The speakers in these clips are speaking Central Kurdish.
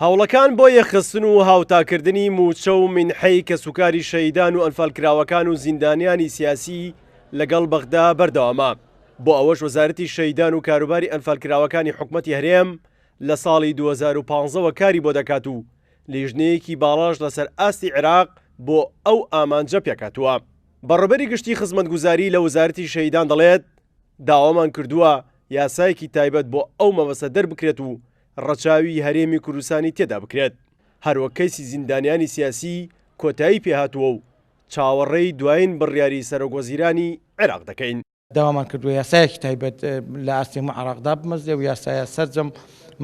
هەوڵەکان بۆ یەخستن و هاوتاکردنی موچە و منحەی کە سوکاری شەیدان و ئەنفالکراوەکان و زیندانیانی سیاسی لەگەڵ بەغدا بەردەوامە. بۆ ئەوەش وەزارەتی شەیدان و کاروباری ئەنفالکراوەکانی حکومەتی هەرێم لە ساڵی 2015ەوە کاری بۆ دەکات و لیژنەیەکی باڵاش لەسەر ئاستی عێراق بۆ ئەو ئامانجە پێکاتووە. بەڕێبەری گشتی خزمەتگوزاری لە وەزارەتی شەیدان دەڵێت داوامان کردووە یاسایەکی تایبەت بۆ ئەو مەبەستە دەربکرێت و ڕەچاوی هەرێمی کوردستانی تێدا بکرێت. هەروەک کەیسی زیندانیانی سیاسی کۆتایی پێهاتووە و چاوەڕێی دوایین بڕیاری سەرۆکوەزیرانی عێراق دەکەین. داوامان کردووە یاسایەکی تایبەت لە ئاستی عێراقدا بمەزێ و یاسایە سەرجەم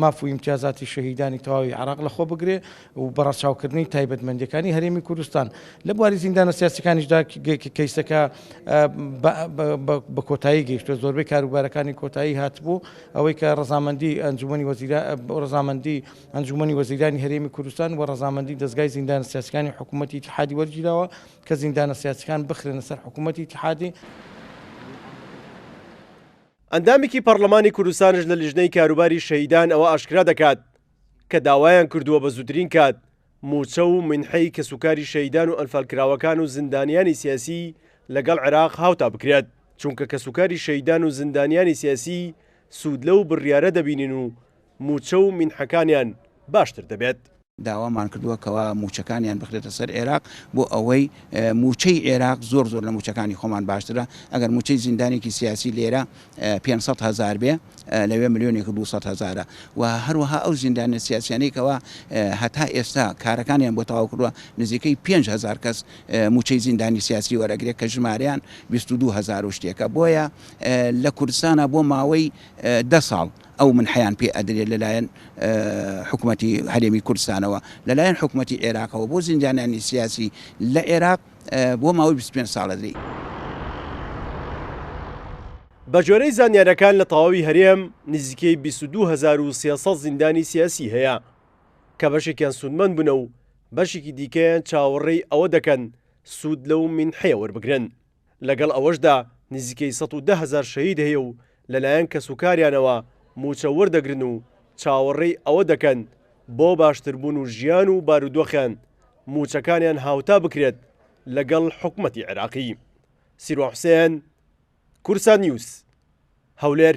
مافوی امتیازاتی شەهیدانی تەواوی عێراق لەخۆ بگرێ و بەڕەچاوکردنی تایبەتمەندیەکانی هەرێمی کوردستان لە بواری زیندانە سیاسیەکانیشدا کەیسەکە بە کۆتایی گەیشتووە. زۆربەی کاروبارەکانی کۆتایی هاتبوو ئەوەی کە ڕەزامەندی ئەنجومەنی وەزیرانی هەرێمی کوردستان و ڕەزامەندی دەستگای زیندانە سیاسیەکانی حکوومەتی ئیتیحادی وەرگیراوە کە زیندانە سیاسیەکان بخرێنە سەر حکوومەتی ئیتیحادی. ئەندامێکی پەرلەمانی کوردستانش لە لیژنەی کاروباری شەیدان ئەوە ئاشکرا دەکات کە داوایان کردووە بە زووترین کات موچە و منحەی کە سوکاری شەیدان و ئەنفالکراوەکان و زیندانیانی سیاسی لەگەڵ عێراق هاوتا بکرێت، چونکە کە سوکاری شەیدان و زیندانیانی سیاسی سوود لەو بڕیارە دەبینین و موچە و منحەکانیان باشتر دەبێت. داوامان کردووەکەوە موچەکانیان بخرێتە سەر عێراق بۆ ئەوەی موچەی عێراق زۆر لە موچەکانی خۆمان باشترە. ئەگەر موچەی زیندانێکی سیاسی لێرە 500,000 بێ لەوێ 1,200,000 و هەروەها ئەو زیندانە سیاسیانەیەکەوە هەتا ئێستا کارەکانیان بۆ تەواو کردووە نزیکەی 5,000 کەس موچەی زیندانی سیاسی وەرەگرێت کە ژمارەیان 22,000 شتێکە. بۆیە لە کوردستانە بۆ ماوەی 10 ساڵ ئەو منحەیان پێ ئەدرێت لەلایەن حکوومەتی هەرێمی کوردستانەوە، لەلایەن حکوومەتی عێراقەوە بۆ زیندانیانی سیاسی لە عێراق بۆ ماوەی 25 ساڵ دەدرێت. بە جۆرەی زانیاریەکان لە تەواوی هەرێم نزیکەی 22,300 زیندانی سیاسی هەیە کە بەشێکیان سوودمەند بوون و بەشێکی دیکەیان چاوەڕێی ئەوە دەکەن سوود لەو منحەیە وەربگرن. لەگەڵ ئەوەشدا نزیکەی 110,000 شەهید هەیە و لەلایەن کە سوکاریانەوە موچە وەردەگرن و چاوەڕێی ئەوە دەکەن بۆ باشتربوون و ژیان و بارودۆخیان موچەکانیان هاوتا بکرێت لەگەڵ حکوومەتی عێراقی. سیروان حوسێن، کورسان نیوز، هەولێر.